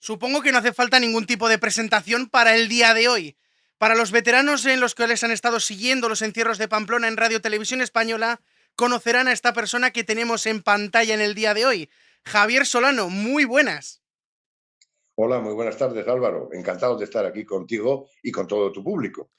Supongo que no hace falta ningún tipo de presentación para el día de hoy. Para los veteranos en los que les han estado siguiendo los encierros de Pamplona en Radio Televisión Española, conocerán a esta persona que tenemos en pantalla en el día de hoy. Javier Solano, muy buenas. Hola, muy buenas tardes, Álvaro. Encantado de estar aquí contigo y con todo tu público.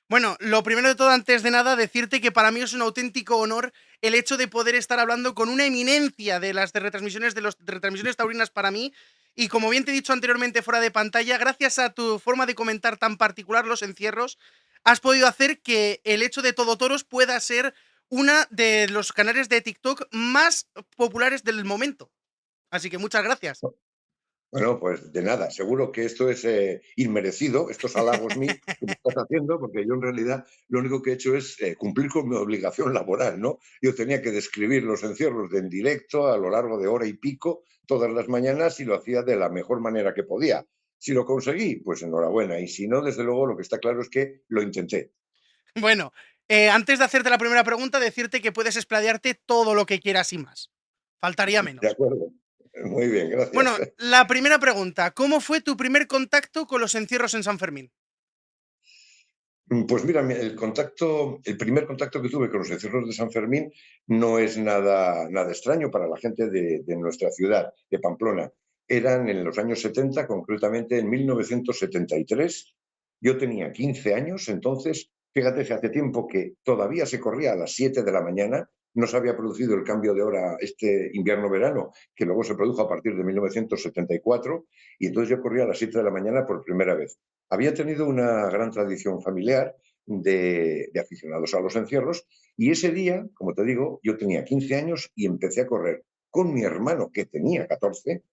Bueno, lo primero de todo, antes de nada, decirte que para mí es un auténtico honor el hecho de poder estar hablando con una eminencia de las de retransmisiones taurinas para mí. Y como bien te he dicho anteriormente fuera de pantalla, gracias a tu forma de comentar tan particular los encierros, has podido hacer que el hecho de Todo Toros pueda ser una de los canales de TikTok más populares del momento. Así que muchas gracias. Bueno, pues de nada, seguro que esto es inmerecido, estos halagos míos que me estás haciendo, porque yo en realidad lo único que he hecho es cumplir con mi obligación laboral, ¿no? Yo tenía que describir los encierros en directo a lo largo de hora y pico todas las mañanas y lo hacía de la mejor manera que podía. Si lo conseguí, pues enhorabuena. Y si no, desde luego lo que está claro es que lo intenté. Bueno, antes de hacerte la primera pregunta, decirte que puedes explayarte todo lo que quieras y más. Faltaría De menos. acuerdo. Muy bien, gracias. Bueno, la primera pregunta, ¿cómo fue tu primer contacto con los encierros en San Fermín? Pues mira, el primer contacto que tuve con los encierros de San Fermín no es nada extraño para la gente de nuestra ciudad, de Pamplona. Eran en los años 70, concretamente en 1973. Yo tenía 15 años, entonces, fíjate, hace tiempo que todavía se corría a las 7 de la mañana, no se había producido el cambio de hora este invierno-verano, que luego se produjo a partir de 1974, y entonces yo corría a las 7 de la mañana por primera vez. Había tenido una gran tradición familiar de aficionados a los encierros y ese día, como te digo, yo tenía 15 años y empecé a correr con mi hermano que tenía 14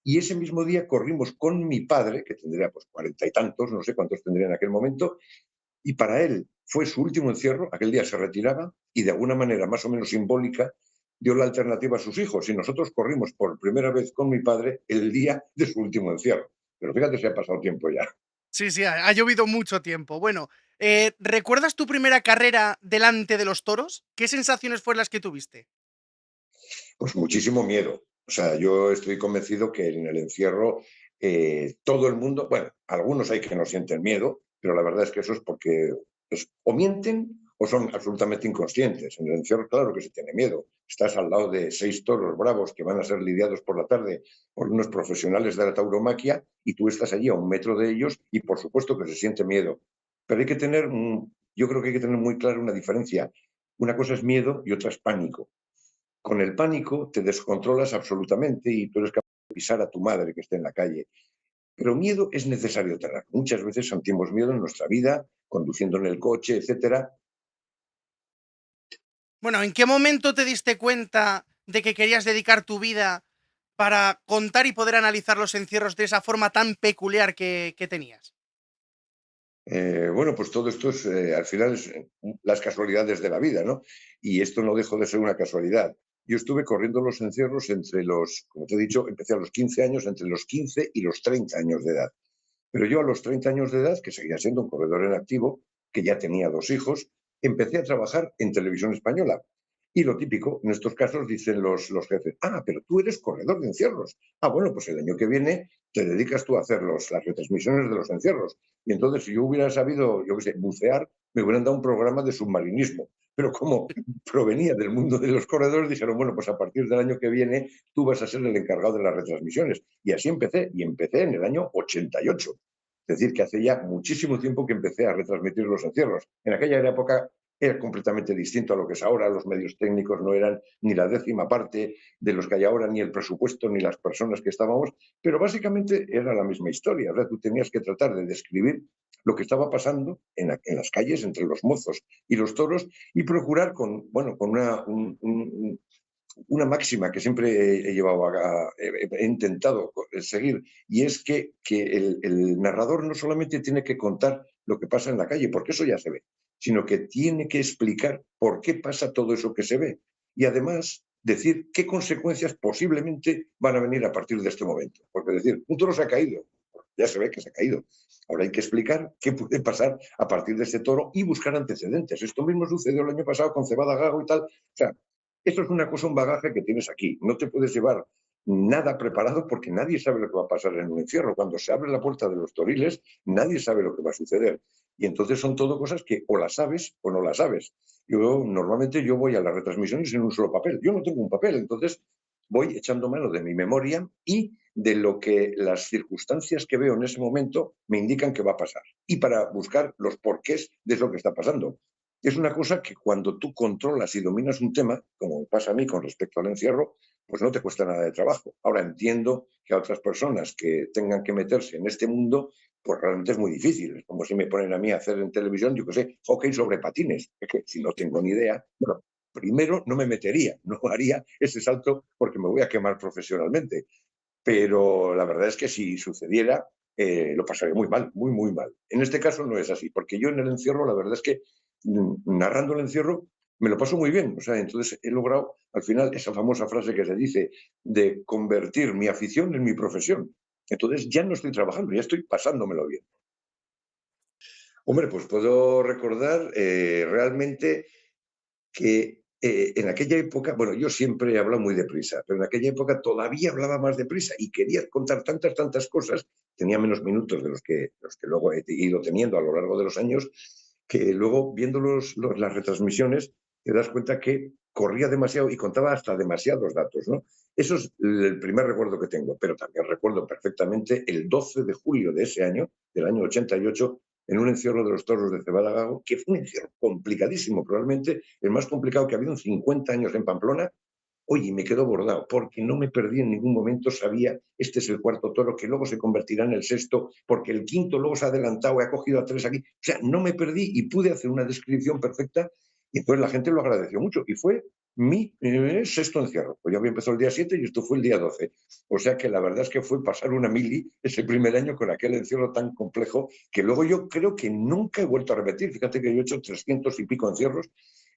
y ese mismo día corrimos con mi padre, que tendría pues 40 y tantos, no sé cuántos tendría en aquel momento, y para él fue su último encierro, aquel día se retiraba y de alguna manera más o menos simbólica dio la alternativa a sus hijos y nosotros corrimos por primera vez con mi padre el día de su último encierro. Pero fíjate, se ha pasado tiempo ya. Sí, sí, ha llovido mucho tiempo. Bueno, ¿recuerdas tu primera carrera delante de los toros? ¿Qué sensaciones fueron las que tuviste? Pues muchísimo miedo. O sea, yo estoy convencido que en el encierro todo el mundo, bueno, algunos hay que no sienten miedo, pero la verdad es que eso es porque o mienten o son absolutamente inconscientes. En el encierro, claro que se tiene miedo. Estás al lado de 6 toros bravos que van a ser lidiados por la tarde por unos profesionales de la tauromaquia y tú estás allí a 1 metro de ellos y por supuesto que se siente miedo. Pero hay que tener, yo creo que hay que tener muy clara una diferencia. Una cosa es miedo y otra es pánico. Con el pánico te descontrolas absolutamente y tú eres capaz de pisar a tu madre que esté en la calle. Pero miedo es necesario tener. Muchas veces sentimos miedo en nuestra vida, conduciendo en el coche, etcétera. Bueno, ¿en qué momento te diste cuenta de que querías dedicar tu vida para contar y poder analizar los encierros de esa forma tan peculiar que tenías? Bueno, pues todo esto es, al final, es las casualidades de la vida, ¿no? Y esto no dejó de ser una casualidad. Yo estuve corriendo los encierros entre los, como te he dicho, empecé a los 15 años, entre los 15 y los 30 años de edad. Pero yo a los 30 años de edad, que seguía siendo un corredor en activo, que ya tenía 2 hijos, empecé a trabajar en televisión española. Y lo típico, en estos casos dicen los jefes, pero tú eres corredor de encierros. Bueno, pues el año que viene te dedicas tú a hacer las retransmisiones de los encierros. Y entonces, si yo hubiera sabido, yo qué sé, bucear, me hubieran dado un programa de submarinismo. Pero como provenía del mundo de los corredores, dijeron, bueno, pues a partir del año que viene tú vas a ser el encargado de las retransmisiones. Y así empecé, y empecé en el año 88. Es decir, que hace ya muchísimo tiempo que empecé a retransmitir los encierros. En aquella época era completamente distinto a lo que es ahora. Los medios técnicos no eran ni la décima parte de los que hay ahora, ni el presupuesto, ni las personas que estábamos, pero básicamente era la misma historia. O sea, tú tenías que tratar de describir lo que estaba pasando en las calles entre los mozos y los toros y procurar con, bueno, con una máxima que siempre he llevado he intentado seguir, y es que el narrador no solamente tiene que contar lo que pasa en la calle, porque eso ya se ve, sino que tiene que explicar por qué pasa todo eso que se ve. Y además decir qué consecuencias posiblemente van a venir a partir de este momento. Porque decir, un toro se ha caído, ya se ve que se ha caído. Ahora hay que explicar qué puede pasar a partir de este toro y buscar antecedentes. Esto mismo sucedió el año pasado con Cebada Gago y tal. O sea, esto es una cosa, un bagaje que tienes aquí. No te puedes llevar nada preparado porque nadie sabe lo que va a pasar en un encierro. Cuando se abre la puerta de los toriles, nadie sabe lo que va a suceder. Y entonces son todo cosas que o las sabes o no las sabes. Normalmente yo voy a las retransmisiones en un solo papel. Yo no tengo un papel, entonces voy echando mano de mi memoria y de lo que las circunstancias que veo en ese momento me indican que va a pasar. Y para buscar los porqués de lo que está pasando. Es una cosa que cuando tú controlas y dominas un tema, como pasa a mí con respecto al encierro, pues no te cuesta nada de trabajo. Ahora entiendo que a otras personas que tengan que meterse en este mundo, pues realmente es muy difícil. Es como si me ponen a mí a hacer en televisión, yo qué sé, hockey sobre patines. Es que si no tengo ni idea, bueno, primero no me metería, no haría ese salto porque me voy a quemar profesionalmente. Pero la verdad es que si sucediera, lo pasaría muy mal, muy, muy mal. En este caso no es así, porque yo en el encierro, la verdad es que narrando el encierro, me lo paso muy bien. O sea, entonces he logrado al final esa famosa frase que se dice de convertir mi afición en mi profesión. Entonces ya no estoy trabajando, ya estoy pasándomelo bien. Hombre, pues puedo recordar realmente que en aquella época, bueno, yo siempre he hablado muy deprisa, pero en aquella época todavía hablaba más deprisa y quería contar tantas, tantas cosas, tenía menos minutos de los que luego he ido teniendo a lo largo de los años, que luego viendo las retransmisiones te das cuenta que corría demasiado y contaba hasta demasiados datos, ¿no? Eso es el primer recuerdo que tengo, pero también recuerdo perfectamente el 12 de julio de ese año, del año 88, en un encierro de los toros de Cebada Gago, que fue un encierro complicadísimo, probablemente el más complicado que ha habido en 50 años en Pamplona. Oye, me quedó bordado, porque no me perdí en ningún momento, sabía, este es el cuarto toro, que luego se convertirá en el sexto, porque el quinto luego se ha adelantado y ha cogido a 3 aquí. O sea, no me perdí y pude hacer una descripción perfecta y entonces la gente lo agradeció mucho. Y fue mi sexto encierro. Pues yo había empezado el día 7 y esto fue el día 12. O sea que la verdad es que fue pasar una mili ese primer año con aquel encierro tan complejo que luego yo creo que nunca he vuelto a repetir. Fíjate que yo he hecho 300 y pico encierros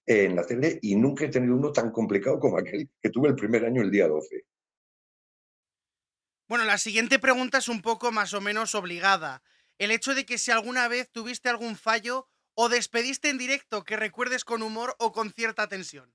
en la tele y nunca he tenido uno tan complicado como aquel que tuve el primer año, el día 12. Bueno, la siguiente pregunta es un poco más o menos obligada. El hecho de que si alguna vez tuviste algún fallo o despediste en directo que recuerdes con humor o con cierta tensión.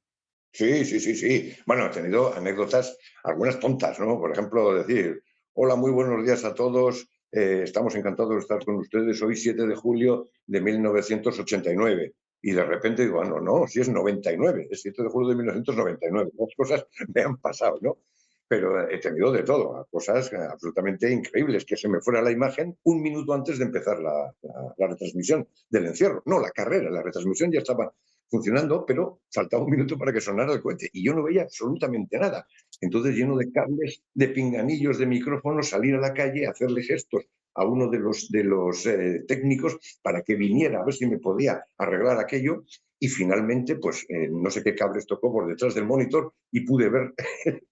Sí, sí, sí, sí. Bueno, he tenido anécdotas, algunas tontas, ¿no? Por ejemplo, decir, hola, muy buenos días a todos, estamos encantados de estar con ustedes hoy 7 de julio de 1989. Y de repente digo, ah, no, no, si es 99, es 7 de julio de 1999. Las cosas me han pasado, ¿no? Pero he tenido de todo, cosas absolutamente increíbles, que se me fuera la imagen un minuto antes de empezar la retransmisión del encierro. No, la carrera, la retransmisión ya estaba funcionando, pero faltaba un minuto para que sonara el cohete y yo no veía absolutamente nada. Entonces, lleno de cables, de pinganillos, de micrófonos, salir a la calle, hacerle gestos a uno de los técnicos para que viniera a ver si me podía arreglar aquello y finalmente, pues no sé qué cables tocó por detrás del monitor y pude ver,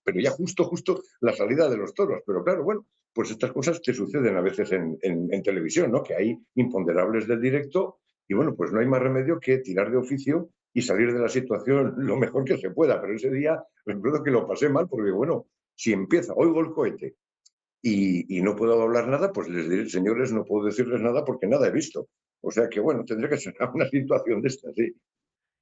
pero ya justo, justo la salida de los toros. Pero claro, bueno, pues estas cosas te suceden a veces en televisión, ¿no? Que hay imponderables del directo y bueno, pues no hay más remedio que tirar de oficio y salir de la situación lo mejor que se pueda. Pero ese día recuerdo que lo pasé mal porque, bueno, si empieza, oigo el cohete y no puedo hablar nada, pues les diré, señores, no puedo decirles nada porque nada he visto. O sea que, bueno, tendría que ser una situación de esta, sí.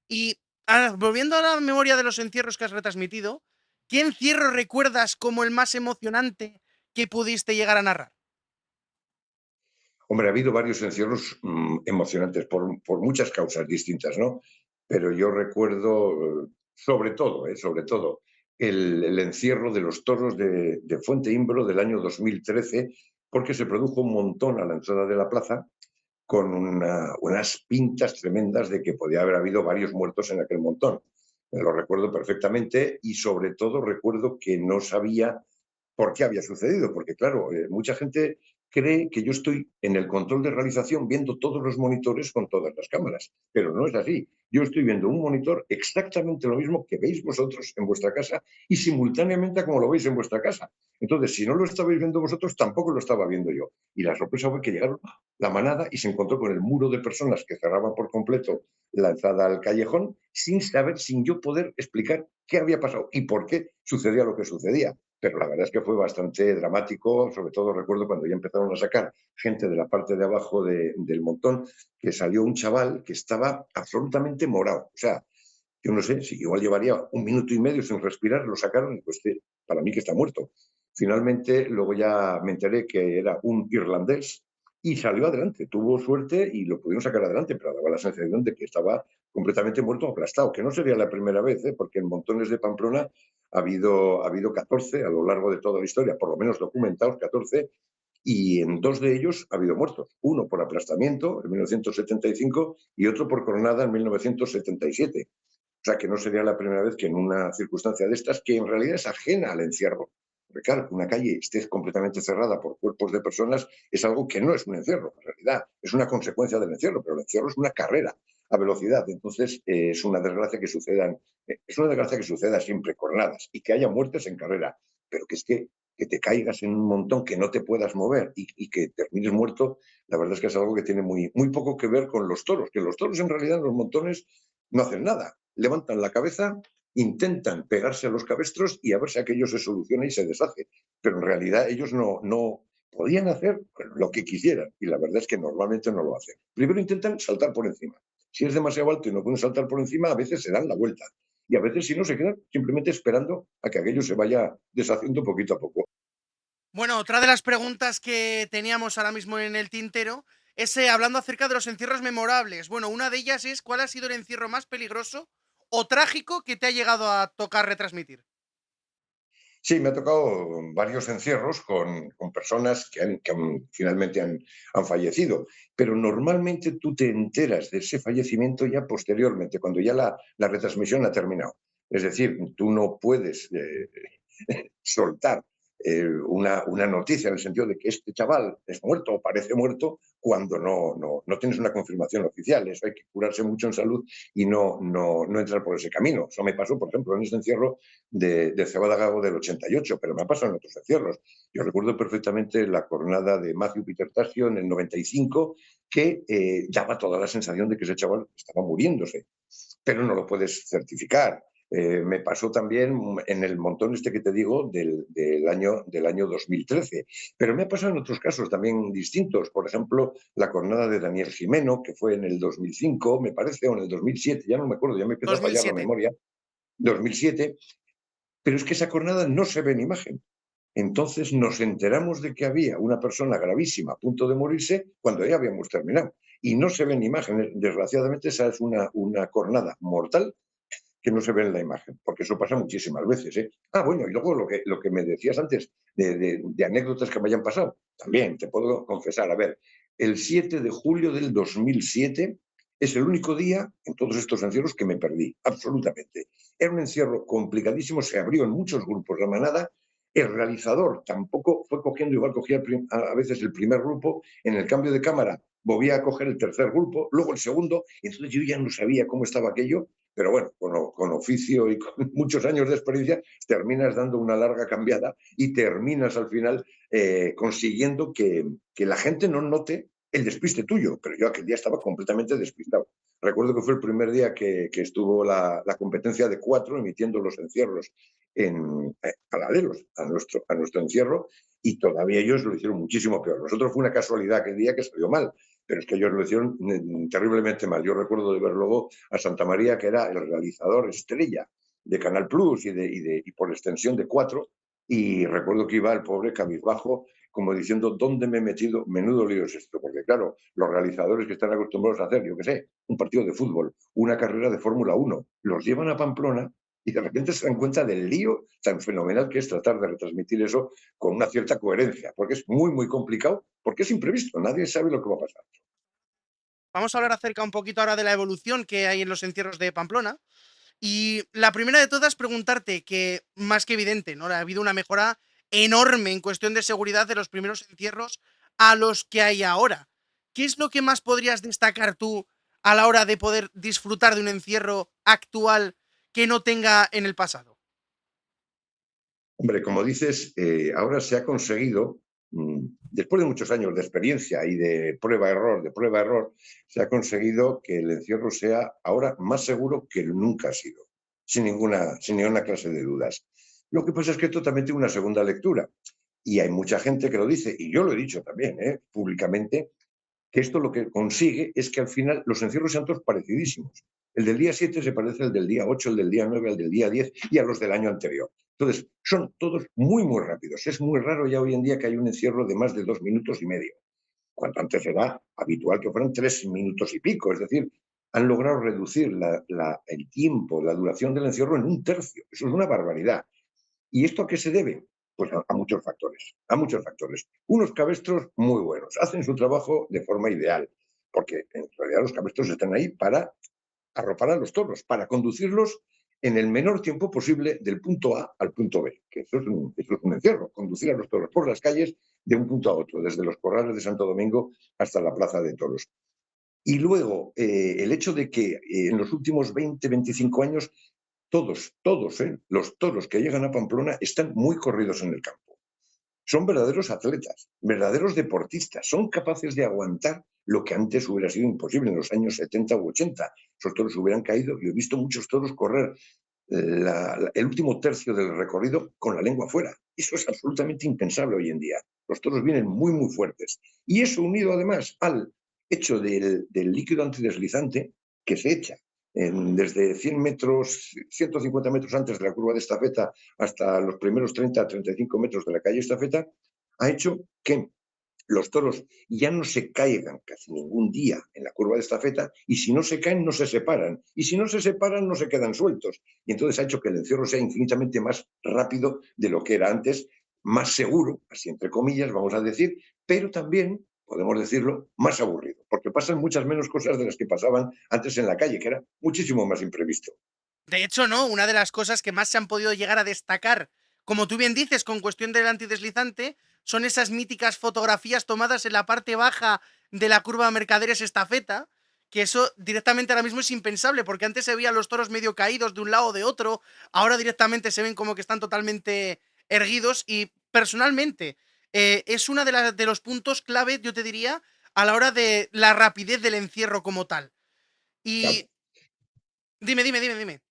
Y ahora, volviendo a la memoria de los encierros que has retransmitido, ¿qué encierro recuerdas como el más emocionante que pudiste llegar a narrar? Hombre, ha habido varios encierros emocionantes por muchas causas distintas, ¿no? Pero yo recuerdo, sobre todo, el encierro de los toros de Fuente Imbro del año 2013, porque se produjo un montón a la entrada de la plaza con unas pintas tremendas de que podía haber habido varios muertos en aquel montón. Me lo recuerdo perfectamente y sobre todo recuerdo que no sabía por qué había sucedido, porque claro, mucha gente cree que yo estoy en el control de realización viendo todos los monitores con todas las cámaras, pero no es así. Yo estoy viendo un monitor exactamente lo mismo que veis vosotros en vuestra casa y simultáneamente como lo veis en vuestra casa. Entonces, si no lo estabais viendo vosotros, tampoco lo estaba viendo yo. Y la sorpresa fue que llegaron la manada y se encontró con el muro de personas que cerraba por completo la entrada al callejón sin saber, sin yo poder explicar qué había pasado y por qué sucedía lo que sucedía. Pero la verdad es que fue bastante dramático, sobre todo recuerdo cuando ya empezaron a sacar gente de la parte de abajo del montón, que salió un chaval que estaba absolutamente morado. O sea, yo no sé, si igual llevaría un minuto y medio sin respirar, lo sacaron y pues para mí que está muerto. Finalmente, luego ya me enteré que era un irlandés y salió adelante. Tuvo suerte y lo pudieron sacar adelante, pero daba la sensación de que estaba completamente muerto o aplastado, que no sería la primera vez, porque en montones de Pamplona ha habido 14 a lo largo de toda la historia, por lo menos documentados 14, y en dos de ellos ha habido muertos. Uno por aplastamiento en 1975 y otro por coronada en 1977. O sea, que no sería la primera vez que en una circunstancia de estas, que en realidad es ajena al encierro. Porque claro, que una calle esté completamente cerrada por cuerpos de personas es algo que no es un encierro, en realidad. Es una consecuencia del encierro, pero el encierro es una carrera a velocidad. Entonces, es una desgracia que sucedan, es una desgracia que suceda siempre coronadas y que haya muertes en carrera. Pero que te caigas en un montón, que no te puedas mover y que termines muerto, la verdad es que es algo que tiene muy poco que ver con los toros, que los toros en realidad en los montones no hacen nada, levantan la cabeza, intentan pegarse a los cabestros y a ver si aquello se soluciona y se deshace. Pero en realidad ellos no podían hacer lo que quisieran y la verdad es que normalmente no lo hacen. Primero intentan saltar por encima. Si es demasiado alto y no pueden saltar por encima, a veces se dan la vuelta. Y a veces, si no, se quedan simplemente esperando a que aquello se vaya deshaciendo poquito a poco. Bueno, otra de las preguntas que teníamos ahora mismo en el tintero es hablando acerca de los encierros memorables. Bueno, una de ellas es ¿cuál ha sido el encierro más peligroso o trágico que te ha llegado a tocar retransmitir? Sí, me ha tocado varios encierros con personas finalmente han fallecido, pero normalmente tú te enteras de ese fallecimiento ya posteriormente, cuando ya la retransmisión ha terminado. Es decir, tú no puedes soltar una noticia en el sentido de que este chaval es muerto o parece muerto cuando no tienes una confirmación oficial. Eso hay que curarse mucho en salud y no entrar por ese camino. Eso me pasó, por ejemplo, en este encierro de Cebada Gago del 88, pero me ha pasado en otros encierros. Yo recuerdo perfectamente la jornada de Matthew Peter Tasio en el 95, que daba toda la sensación de que ese chaval estaba muriéndose, pero no lo puedes certificar. Me pasó también en el montón este que te digo del año 2013, pero me ha pasado en otros casos también distintos. Por ejemplo, la jornada de Daniel Jimeno, que fue en el 2005, me parece, o en el 2007, ya no me acuerdo, ya me empieza a fallar la 2007. memoria, 2007, pero es que esa jornada no se ve en imagen. Entonces nos enteramos de que había una persona gravísima a punto de morirse cuando ya habíamos terminado. Y no se ve en imagen. Desgraciadamente esa es una cornada mortal que no se ve en la imagen, porque eso pasa muchísimas veces. ¿Eh? Ah, bueno, y luego lo que me decías antes de anécdotas que me hayan pasado, también te puedo confesar, a ver, el 7 de julio del 2007 es el único día en todos estos encierros que me perdí, absolutamente. Era un encierro complicadísimo, se abrió en muchos grupos la manada, el realizador tampoco fue cogiendo, igual cogía a veces el primer grupo, en el cambio de cámara volvía a coger el tercer grupo, luego el segundo, y entonces yo ya no sabía cómo estaba aquello, pero bueno, con oficio y con muchos años de experiencia, terminas dando una larga cambiada y terminas al final consiguiendo que la gente no note el despiste tuyo, pero yo aquel día estaba completamente despistado. Recuerdo que fue el primer día que estuvo la competencia de cuatro emitiendo los encierros paralelos a nuestro encierro y todavía ellos lo hicieron muchísimo peor. Nosotros fue una casualidad aquel día que salió mal, pero es que ellos lo hicieron terriblemente mal. Yo recuerdo de ver luego a Santa María, que era el realizador estrella de Canal Plus y por extensión de cuatro, y recuerdo que iba el pobre cabizbajo como diciendo, ¿dónde me he metido? Menudo lío es esto, porque claro, los realizadores que están acostumbrados a hacer, yo qué sé, un partido de fútbol, una carrera de Fórmula 1, los llevan a Pamplona y de repente se dan cuenta del lío tan fenomenal que es tratar de retransmitir eso con una cierta coherencia, porque es muy complicado, porque es imprevisto, nadie sabe lo que va a pasar. Vamos a hablar acerca un poquito ahora de la evolución que hay en los encierros de Pamplona. Y la primera de todas, preguntarte que, más que evidente, ¿no? Ha habido una mejora enorme en cuestión de seguridad de los primeros encierros a los que hay ahora. ¿Qué es lo que más podrías destacar tú a la hora de poder disfrutar de un encierro actual que no tenga en el pasado? Hombre, como dices, ahora se ha conseguido, después de muchos años de experiencia y de prueba-error, se ha conseguido que el encierro sea ahora más seguro que nunca ha sido, sin ninguna clase de dudas. Lo que pasa es que esto también tiene una segunda lectura y hay mucha gente que lo dice, y yo lo he dicho también públicamente, que esto lo que consigue es que al final los encierros sean todos parecidísimos. El del día 7 se parece al del día 8, el del día 9, al del día 10 y a los del año anterior. Entonces, son todos muy, muy rápidos. Es muy raro ya hoy en día que haya un encierro de más de 2 minutos y medio, cuando antes era habitual que fueran 3 minutos y pico. Es decir, han logrado reducir el tiempo, la duración del encierro en un tercio. Eso es una barbaridad. ¿Y esto a qué se debe? Pues a muchos factores, a muchos factores. Unos cabestros muy buenos, hacen su trabajo de forma ideal, porque en realidad los cabestros están ahí para arropar a los toros, para conducirlos en el menor tiempo posible del punto A al punto B, que eso es un encierro, conducir a los toros por las calles de un punto a otro, desde los corrales de Santo Domingo hasta la Plaza de Toros. Y luego, el hecho de que en los últimos 20, 25 años, todos, los toros que llegan a Pamplona están muy corridos en el campo. Son verdaderos atletas, verdaderos deportistas, son capaces de aguantar lo que antes hubiera sido imposible en los años 70 u 80. Esos toros hubieran caído. Yo he visto muchos toros correr el último tercio del recorrido con la lengua fuera. Eso es absolutamente impensable hoy en día. Los toros vienen muy, muy fuertes. Y eso unido además al hecho del líquido antideslizante que se echa desde 100 metros, 150 metros antes de la curva de estafeta hasta los primeros 30 a 35 metros de la calle Estafeta, ha hecho que los toros ya no se caigan casi ningún día en la curva de estafeta, y si no se caen no se separan, y si no se separan no se quedan sueltos, y entonces ha hecho que el encierro sea infinitamente más rápido de lo que era antes, más seguro, así entre comillas vamos a decir, pero también podemos decirlo, más aburrido, porque pasan muchas menos cosas de las que pasaban antes en la calle, que era muchísimo más imprevisto. De hecho, no, una de las cosas que más se han podido llegar a destacar, como tú bien dices, con cuestión del antideslizante, son esas míticas fotografías tomadas en la parte baja de la curva Mercaderes Estafeta, que eso directamente ahora mismo es impensable, porque antes se veían los toros medio caídos de un lado o de otro, ahora directamente se ven como que están totalmente erguidos y personalmente es una de los puntos clave, yo te diría, a la hora de la rapidez del encierro como tal. Claro. Y dime.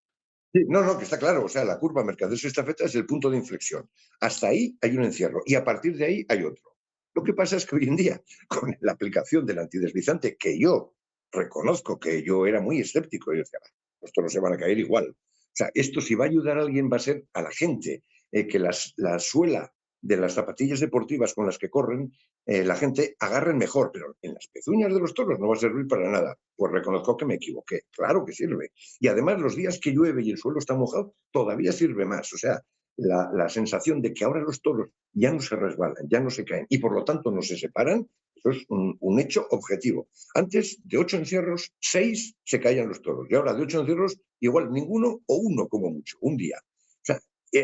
Sí, no, no, que está claro. O sea, la curva Mercaderes-Estafeta es el punto de inflexión. Hasta ahí hay un encierro y a partir de ahí hay otro. Lo que pasa es que hoy en día, con la aplicación del antideslizante, que yo reconozco que yo era muy escéptico, yo decía, los toros se van a caer igual. O sea, esto si va a ayudar a alguien va a ser a la gente, que la suela de las zapatillas deportivas con las que corren, la gente agarren mejor, pero en las pezuñas de los toros no va a servir para nada. Pues reconozco que me equivoqué, claro que sirve. Y además los días que llueve y el suelo está mojado, todavía sirve más. O sea, la sensación de que ahora los toros ya no se resbalan, ya no se caen y por lo tanto no se separan, eso es un hecho objetivo. Antes de 8 encierros, 6 se caían los toros y ahora de 8 encierros, igual ninguno o uno como mucho, un día. O sea,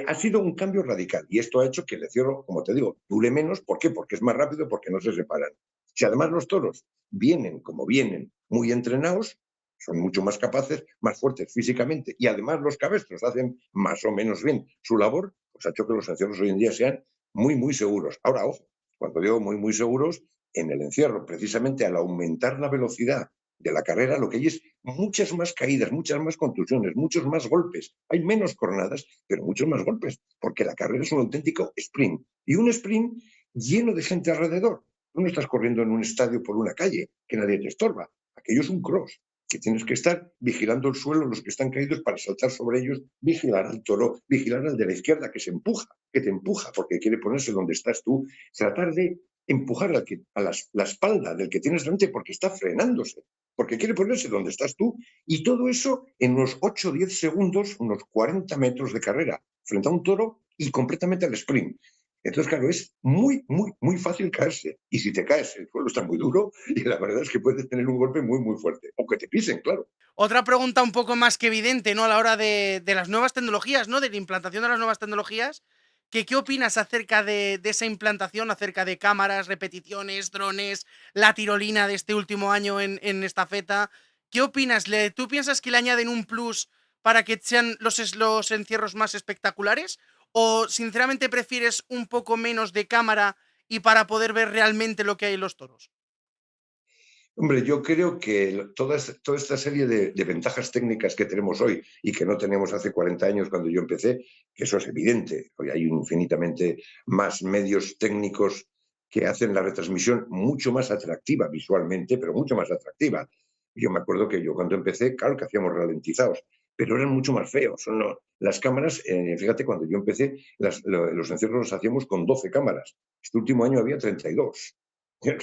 ha sido un cambio radical y esto ha hecho que el encierro, como te digo, dure menos. ¿Por qué? Porque es más rápido, porque no se separan. Si además los toros vienen como vienen, muy entrenados, son mucho más capaces, más fuertes físicamente y además los cabestros hacen más o menos bien su labor, pues ha hecho que los encierros hoy en día sean muy, muy seguros. Ahora, ojo, cuando digo muy, muy seguros, en el encierro, precisamente al aumentar la velocidad de la carrera, lo que hay es muchas más caídas, muchas más contusiones, muchos más golpes. Hay menos cornadas, pero muchos más golpes, porque la carrera es un auténtico sprint. Y un sprint lleno de gente alrededor. Tú no estás corriendo en un estadio por una calle, que nadie te estorba. Aquello es un cross, que tienes que estar vigilando el suelo, los que están caídos, para saltar sobre ellos, vigilar al toro, vigilar al de la izquierda que se empuja, que te empuja porque quiere ponerse donde estás tú, tratar de empujar la espalda del que tienes delante porque está frenándose, porque quiere ponerse donde estás tú, y todo eso en unos 8 o 10 segundos, unos 40 metros de carrera, frente a un toro y completamente al sprint. Entonces, claro, es muy, muy, muy fácil caerse. Y si te caes, el suelo está muy duro y la verdad es que puedes tener un golpe muy, muy fuerte. O que te pisen, claro. Otra pregunta un poco más que evidente, ¿no? A la hora de las nuevas tecnologías, ¿no? De la implantación de las nuevas tecnologías. ¿Qué opinas acerca de esa implantación, acerca de cámaras, repeticiones, drones, la tirolina de este último año en Estafeta? ¿Qué opinas? ¿Tú piensas que le añaden un plus para que sean los encierros más espectaculares? ¿O sinceramente prefieres un poco menos de cámara y para poder ver realmente lo que hay en los toros? Hombre, yo creo que toda esta serie de ventajas técnicas que tenemos hoy y que no tenemos hace 40 años cuando yo empecé, que eso es evidente. Hoy hay infinitamente más medios técnicos que hacen la retransmisión mucho más atractiva visualmente, pero mucho más atractiva. Yo me acuerdo que yo cuando empecé, claro que hacíamos ralentizados, pero eran mucho más feos. No, las cámaras, fíjate, cuando yo empecé, los encierros los hacíamos con 12 cámaras. Este último año había 32.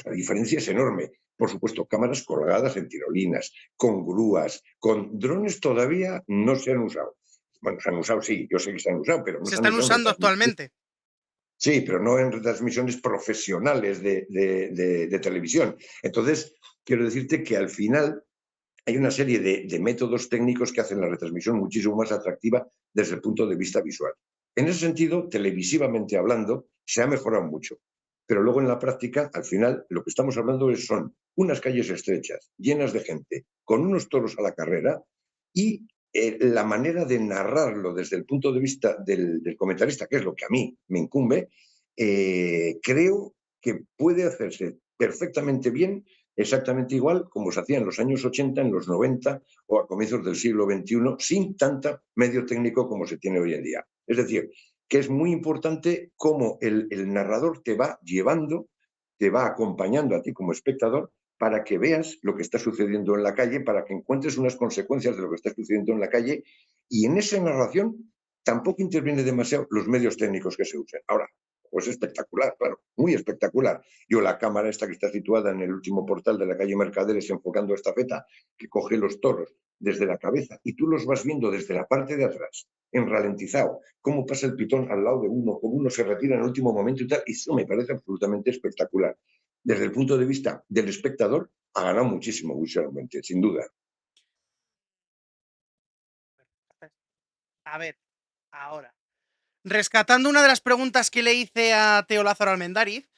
La diferencia es enorme. Por supuesto, cámaras colgadas en tirolinas, con grúas, con drones todavía no se han usado. Bueno, se han usado, sí, yo sé que se han usado, pero no Se se han están usado en usando retransmisiones. actualmente. Sí, pero no en retransmisiones profesionales de televisión. Entonces, quiero decirte que al final hay una serie de métodos técnicos que hacen la retransmisión muchísimo más atractiva desde el punto de vista visual. En ese sentido, televisivamente hablando, se ha mejorado mucho. Pero luego en la práctica, al final, lo que estamos hablando son unas calles estrechas, llenas de gente, con unos toros a la carrera y la manera de narrarlo desde el punto de vista del comentarista, que es lo que a mí me incumbe, creo que puede hacerse perfectamente bien, exactamente igual como se hacía en los años 80, en los 90 o a comienzos del siglo XXI, sin tanta medio técnico como se tiene hoy en día. Es decir, que es muy importante cómo el narrador te va llevando, te va acompañando a ti como espectador para que veas lo que está sucediendo en la calle, para que encuentres unas consecuencias de lo que está sucediendo en la calle, y en esa narración tampoco interviene demasiado los medios técnicos que se usen. Ahora, pues espectacular, claro, muy espectacular. Yo la cámara esta que está situada en el último portal de la calle Mercaderes enfocando esta feta, que coge los toros desde la cabeza y tú los vas viendo desde la parte de atrás, en ralentizado, cómo pasa el pitón al lado de uno, cómo uno se retira en el último momento y tal, y eso me parece absolutamente espectacular. Desde el punto de vista del espectador, ha ganado muchísimo visualmente, sin duda. A ver, ahora. Rescatando una de las preguntas que le hice a Teo Lázaro Almendariz,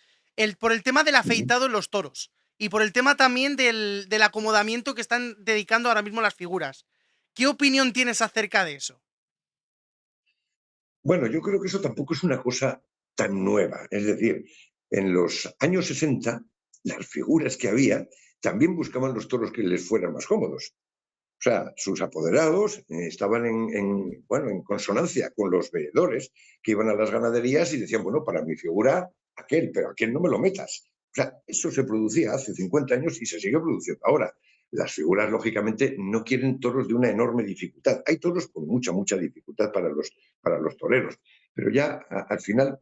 por el tema del afeitado en los toros y por el tema también del acomodamiento que están dedicando ahora mismo las figuras. ¿Qué opinión tienes acerca de eso? Bueno, yo creo que eso tampoco es una cosa tan nueva. Es decir, en los años 60, las figuras que había también buscaban los toros que les fueran más cómodos. O sea, sus apoderados estaban bueno, en consonancia con los veedores que iban a las ganaderías y decían, bueno, para mi figura, aquel, pero aquel no me lo metas. O sea, eso se producía hace 50 años y se sigue produciendo ahora. Las figuras, lógicamente, no quieren toros de una enorme dificultad. Hay toros con mucha, mucha dificultad para los toreros. Pero ya al final,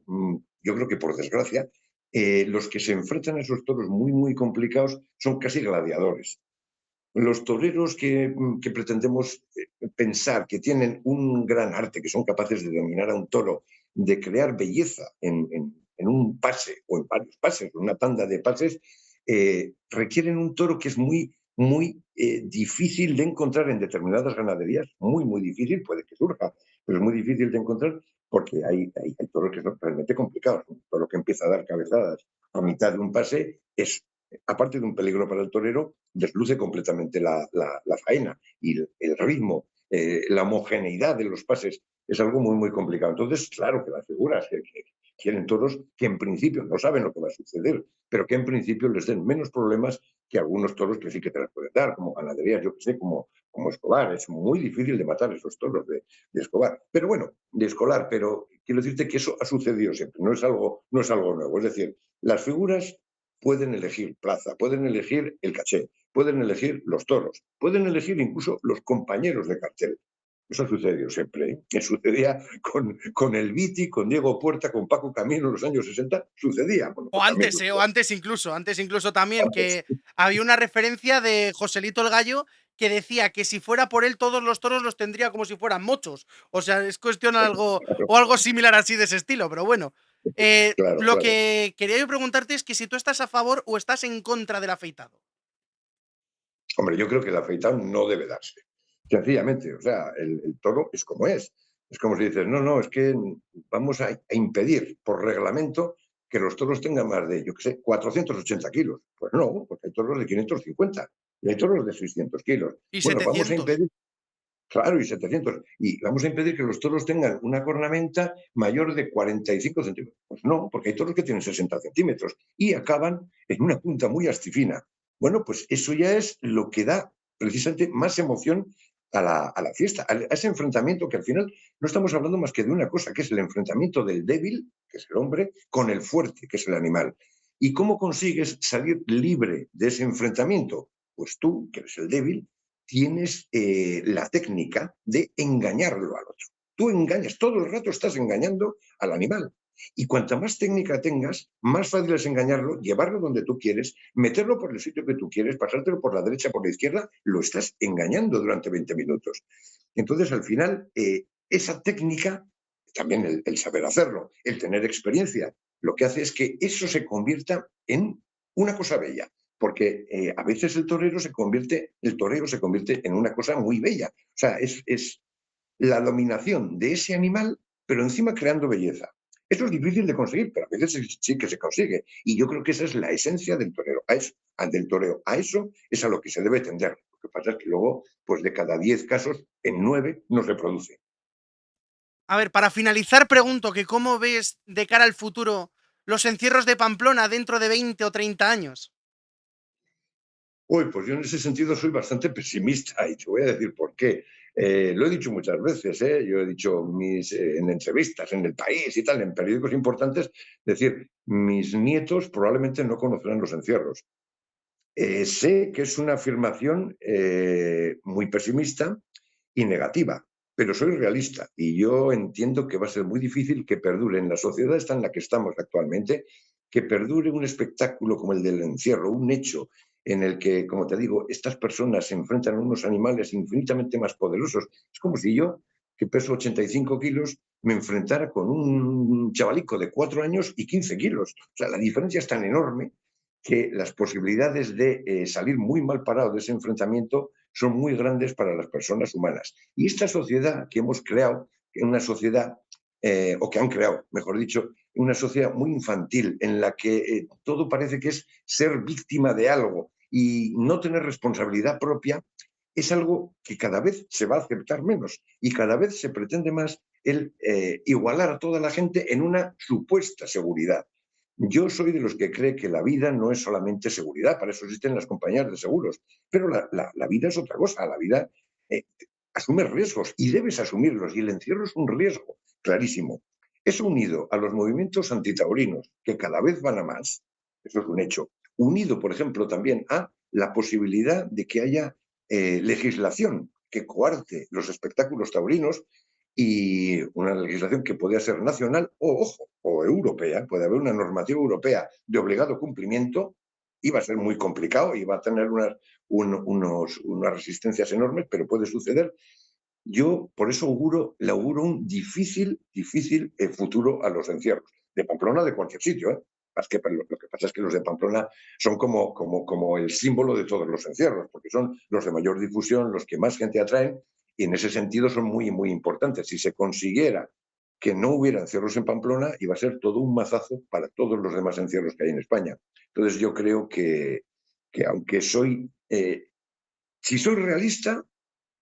yo creo que por desgracia, los que se enfrentan a esos toros muy, muy complicados son casi gladiadores. Los toreros que pretendemos pensar que tienen un gran arte, que son capaces de dominar a un toro, de crear belleza en un pase o en varios pases, en una tanda de pases, requieren un toro que es muy, muy difícil de encontrar en determinadas ganaderías, muy, muy difícil, puede que surja, pero es muy difícil de encontrar porque hay toros que son realmente complicados. Un toro que empieza a dar cabezadas a mitad de un pase es, aparte de un peligro para el torero, desluce completamente la faena y el ritmo, la homogeneidad de los pases es algo muy, muy complicado. Entonces, claro que las figuras que quieren toros que en principio no saben lo que va a suceder, pero que en principio les den menos problemas que algunos toros que sí que te las pueden dar, como ganaderías, yo que sé, como Escobar. Es muy difícil de matar esos toros de Escobar. Pero bueno, de Escolar, pero quiero decirte que eso ha sucedido siempre, no es algo nuevo. Es decir, las figuras pueden elegir plaza, pueden elegir el caché, pueden elegir los toros, pueden elegir incluso los compañeros de cartel. Eso sucedió siempre. ¿Eh? Que sucedía con el Viti, con Diego Puerta, con Paco Camino en los años 60. Sucedía. Bueno, pues también O sucedía antes incluso también, antes. que había una referencia de Joselito el Gallo que decía que si fuera por él todos los toros los tendría como si fueran mochos. O sea, es cuestión algo Claro, o algo similar así de ese estilo, pero bueno. claro, Lo claro. que quería yo preguntarte es que si tú estás a favor o estás en contra del afeitado. Hombre, yo creo que el afeitado no debe darse. Sencillamente, o sea, el toro es como es. Es como si dices, no, no, es que vamos a impedir por reglamento que los toros tengan más de, yo qué sé, 480 kilos. Pues no, porque hay toros de 550 y hay toros de 600 kilos. Y Bueno, vamos a 700. impedir, claro, y 700, y vamos a impedir que los toros tengan una cornamenta mayor de 45 centímetros. Pues no, porque hay toros que tienen 60 centímetros y acaban en una punta muy astifina. Bueno, pues eso ya es lo que da precisamente más emoción a la fiesta, a ese enfrentamiento que al final no estamos hablando más que de una cosa, que es el enfrentamiento del débil, que es el hombre, con el fuerte, que es el animal. ¿Y cómo consigues salir libre de ese enfrentamiento? pues tú, que eres el débil, tienes la técnica de engañarlo al otro. Tú engañas, todo el rato estás engañando al animal. Y cuanta más técnica tengas, más fácil es engañarlo, llevarlo donde tú quieres, meterlo por el sitio que tú quieres, pasártelo por la derecha, por la izquierda, lo estás engañando durante 20 minutos. Entonces, al final, esa técnica, también el saber hacerlo, el tener experiencia, lo que hace es que eso se convierta en una cosa bella. Porque a veces el torero se convierte en una cosa muy bella. O sea, es la dominación de ese animal, pero encima creando belleza. Eso es difícil de conseguir, pero a veces sí que se consigue. Y yo creo que esa es la esencia del torero. Del toreo. A eso es a lo que se debe tender. Lo que pasa es que luego, pues de cada 10 casos, en 9 no se produce. A ver, para finalizar, pregunto que cómo ves de cara al futuro los encierros de Pamplona dentro de 20 o 30 años. Uy, pues yo en ese sentido soy bastante pesimista y te voy a decir por qué. Lo he dicho muchas veces, yo he dicho en entrevistas, en El País y tal, en periódicos importantes, decir, mis nietos probablemente no conocerán los encierros. Sé que es una afirmación muy pesimista y negativa, pero soy realista y yo entiendo que va a ser muy difícil que perdure en la sociedad esta en la que estamos actualmente, que perdure un espectáculo como el del encierro, un hecho en el que, como te digo, estas personas se enfrentan a unos animales infinitamente más poderosos. Es como si yo, que peso 85 kilos, me enfrentara con un chavalico de 4 años y 15 kilos. O sea, la diferencia es tan enorme que las posibilidades de salir muy mal parado de ese enfrentamiento son muy grandes para las personas humanas. Y esta sociedad que hemos creado, una sociedad, o que han creado, mejor dicho, una sociedad muy infantil en la que todo parece que es ser víctima de algo y no tener responsabilidad propia, es algo que cada vez se va a aceptar menos y cada vez se pretende más el igualar a toda la gente en una supuesta seguridad. Yo soy de los que cree que la vida no es solamente seguridad, para eso existen las compañías de seguros, pero la vida es otra cosa, la vida eh, asume riesgos y debes asumirlos y el encierro es un riesgo clarísimo. Eso unido a los movimientos antitaurinos, que cada vez van a más, eso es un hecho, unido, por ejemplo, también a la posibilidad de que haya legislación que coarte los espectáculos taurinos y una legislación que podría ser nacional o, ojo, o europea, puede haber una normativa europea de obligado cumplimiento y va a ser muy complicado y va a tener unas resistencias enormes, pero puede suceder. Yo por eso le auguro un difícil futuro a los encierros, de Pamplona, de cualquier sitio. Lo que pasa es que los de Pamplona son como el símbolo de todos los encierros, porque son los de mayor difusión, los que más gente atraen, y en ese sentido son muy importantes. Si se consiguiera que no hubiera encierros en Pamplona, iba a ser todo un mazazo para todos los demás encierros que hay en España. Entonces yo creo que aunque si soy realista,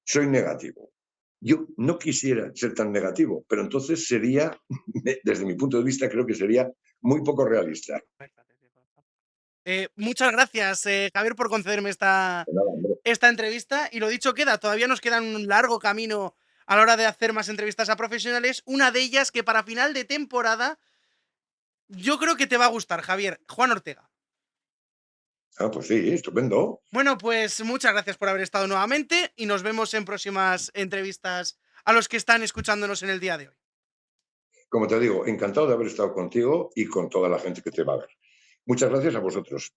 soy negativo. Yo no quisiera ser tan negativo, pero entonces sería, desde mi punto de vista, creo que sería muy poco realista. Muchas gracias, Javier, por concederme Nada, hombre. esta entrevista. Y lo dicho queda, todavía nos queda un largo camino a la hora de hacer más entrevistas a profesionales. Una de ellas que para final de temporada yo creo que te va a gustar, Javier. Juan Ortega. Ah, pues sí, estupendo. Bueno, pues muchas gracias por haber estado nuevamente y nos vemos en próximas entrevistas a los que están escuchándonos en el día de hoy. Como te digo, encantado de haber estado contigo y con toda la gente que te va a ver. Muchas gracias a vosotros.